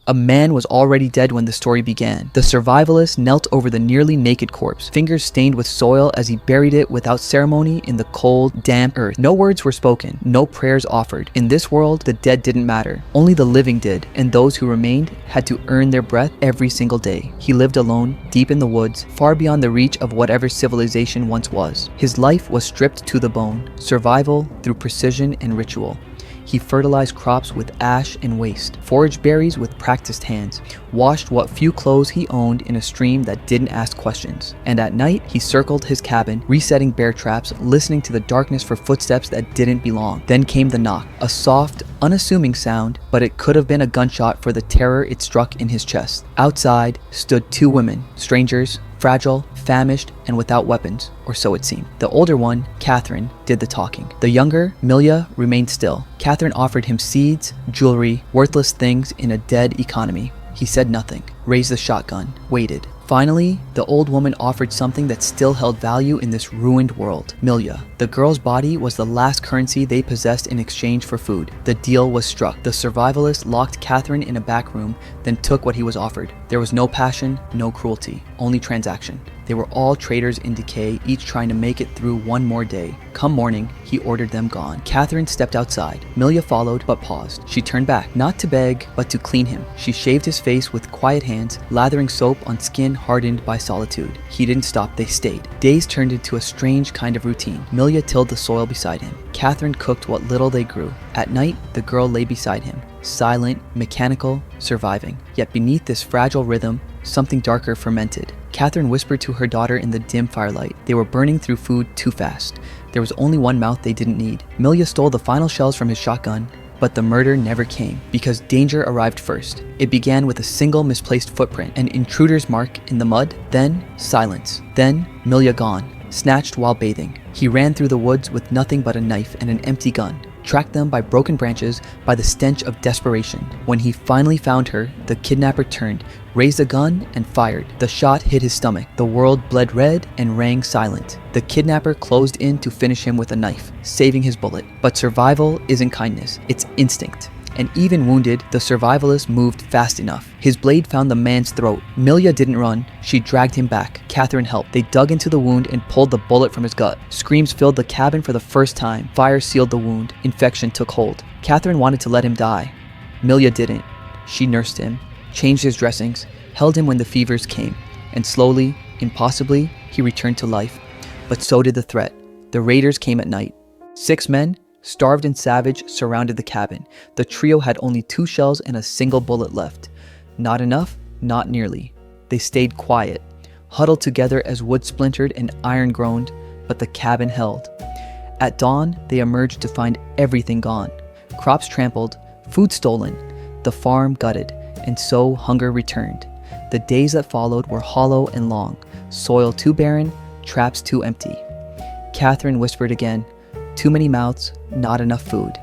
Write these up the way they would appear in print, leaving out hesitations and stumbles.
A man was already dead when the story began. The survivalist knelt over the nearly naked corpse, fingers stained with soil as he buried it without ceremony in the cold, damp earth. No words were spoken, no prayers offered. In this world, the dead didn't matter. Only the living did, and those who remained had to earn their breath every single day. He lived alone, deep in the woods, far beyond the reach of whatever civilization once was. His life was stripped to the bone, survival through precision and ritual. He fertilized crops with ash and waste, foraged berries with practiced hands, washed what few clothes he owned in a stream that didn't ask questions. And at night, he circled his cabin, resetting bear traps, listening to the darkness for footsteps that didn't belong. Then came the knock, a soft, unassuming sound, but it could have been a gunshot for the terror it struck in his chest. Outside stood two women, strangers, fragile, famished, and without weapons, or so it seemed. The older one, Catherine, did the talking. The younger, Milya, remained still. Catherine offered him seeds, jewelry, worthless things in a dead economy. He said nothing, raised the shotgun, waited. Finally, the old woman offered something that still held value in this ruined world. Milya. The girl's body was the last currency they possessed in exchange for food. The deal was struck. The survivalist locked Catherine in a back room, then took what he was offered. There was no passion, no cruelty, only transaction. They were all traitors in decay, each trying to make it through one more day. Come morning, he ordered them gone. Catherine stepped outside. Milya followed, but paused. She turned back, not to beg, but to clean him. She shaved his face with quiet hands, lathering soap on skin hardened by solitude. He didn't stop, they stayed. Days turned into a strange kind of routine. Milya tilled the soil beside him. Catherine cooked what little they grew. At night, the girl lay beside him, silent, mechanical, surviving. Yet beneath this fragile rhythm, something darker fermented. Catherine whispered to her daughter in the dim firelight. They were burning through food too fast. There was only one mouth they didn't need. Milya stole the final shells from his shotgun, but the murder never came, because danger arrived first. It began with a single misplaced footprint, an intruder's mark in the mud, then silence. Then Milya gone, snatched while bathing. He ran through the woods with nothing but a knife and an empty gun, tracked them by broken branches, by the stench of desperation. When he finally found her, the kidnapper turned, raised a gun, and fired. The shot hit his stomach. The world bled red and rang silent. The kidnapper closed in to finish him with a knife, saving his bullet. But survival isn't kindness, it's instinct. And even wounded, the survivalist moved fast enough. His blade found the man's throat. Milya didn't run, she dragged him back. Catherine helped. They dug into the wound and pulled the bullet from his gut. Screams filled the cabin for the first time. Fire sealed the wound. Infection took hold. Catherine wanted to let him die. Milya didn't. She nursed him, changed his dressings, held him when the fevers came. And slowly, impossibly, he returned to life. But so did the threat. The raiders came at night. 6 men, starved and savage, surrounded the cabin. The trio had only 2 shells and a single bullet left. Not enough, not nearly. They stayed quiet, huddled together as wood splintered and iron groaned, but the cabin held. At dawn, they emerged to find everything gone. Crops trampled, food stolen, the farm gutted, and so hunger returned. The days that followed were hollow and long, soil too barren, traps too empty. Catherine whispered again, "Too many mouths, not enough food."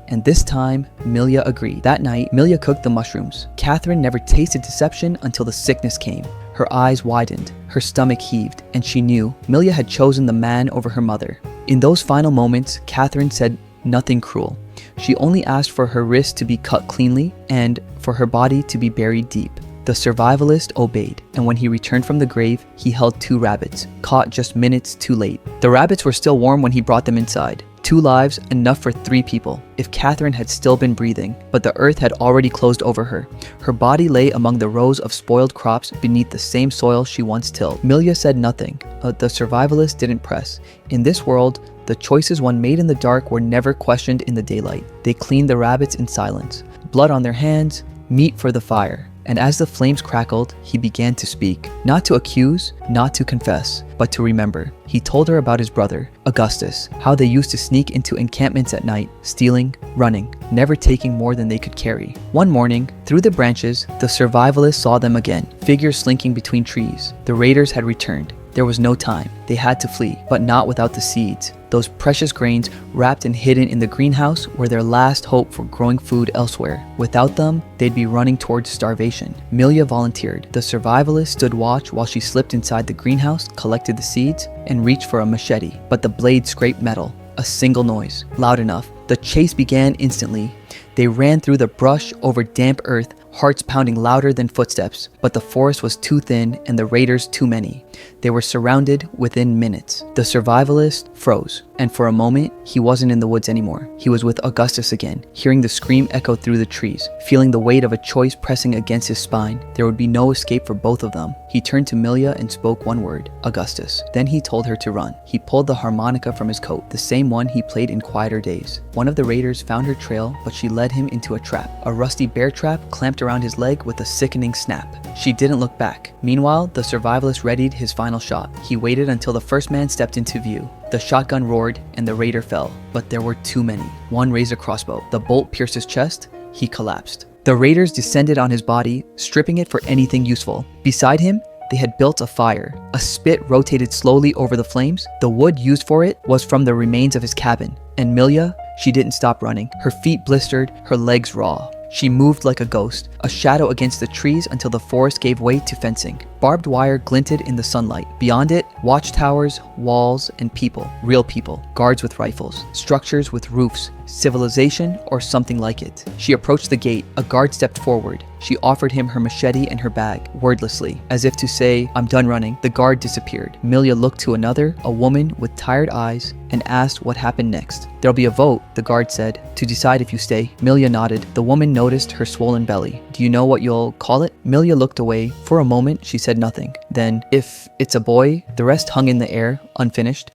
And this time, Milya agreed. That night, Milya cooked the mushrooms. Catherine never tasted deception until the sickness came. Her eyes widened, her stomach heaved, and she knew Milya had chosen the man over her mother. In those final moments, Catherine said nothing cruel. She only asked for her wrist to be cut cleanly and for her body to be buried deep. The survivalist obeyed, and when he returned from the grave, he held 2 rabbits, caught just minutes too late. The rabbits were still warm when he brought them inside. 2 lives, enough for 3 people, if Catherine had still been breathing, but the earth had already closed over her. Her body lay among the rows of spoiled crops beneath the same soil she once tilled. Milya said nothing, but the survivalist didn't press. In this world, the choices one made in the dark were never questioned in the daylight. They cleaned the rabbits in silence, blood on their hands, meat for the fire. And as the flames crackled, he began to speak, not to accuse, not to confess, but to remember. He told her about his brother, Augustus, how they used to sneak into encampments at night, stealing, running, never taking more than they could carry. One morning, through the branches, the survivalist saw them again, figures slinking between trees. The raiders had returned. There was no time. They had to flee, but not without the seeds. Those precious grains wrapped and hidden in the greenhouse were their last hope for growing food elsewhere. Without them, they'd be running towards starvation. Milya volunteered. The survivalist stood watch while she slipped inside the greenhouse, collected the seeds, and reached for a machete. But the blade scraped metal. A single noise, loud enough. The chase began instantly. They ran through the brush, over damp earth, hearts pounding louder than footsteps, but the forest was too thin and the raiders too many. They were surrounded within minutes. The survivalist froze, and for a moment, he wasn't in the woods anymore. He was with Augustus again, hearing the scream echo through the trees, feeling the weight of a choice pressing against his spine. There would be no escape for both of them. He turned to Milia and spoke one word, Augustus. Then he told her to run. He pulled the harmonica from his coat, the same one he played in quieter days. One of the raiders found her trail, but she led him into a trap. A rusty bear trap clamped around his leg with a sickening snap. She didn't look back. Meanwhile, the survivalist readied his final shot. He waited until the first man stepped into view. The shotgun roared and the raider fell, but there were too many. One raised a crossbow. The bolt pierced his chest. He collapsed. The raiders descended on his body, stripping it for anything useful. Beside him, they had built a fire. A spit rotated slowly over the flames. The wood used for it was from the remains of his cabin. And Milia, she didn't stop running. Her feet blistered, her legs raw. She moved like a ghost, a shadow against the trees until the forest gave way to fencing. Barbed wire glinted in the sunlight. Beyond it, watchtowers, walls, and people. Real people. Guards with rifles. Structures with roofs. Civilization or something like it. She approached the gate. A guard stepped forward. She offered him her machete and her bag, wordlessly. As if to say, I'm done running, the guard disappeared. Milia looked to another, a woman with tired eyes, and asked what happened next. There'll be a vote, the guard said, to decide if you stay. Milia nodded. The woman noticed her swollen belly. Do you know what you'll call it? Milia looked away. For a moment, she said nothing. Then, if it's a boy, the rest hung in the air, unfinished.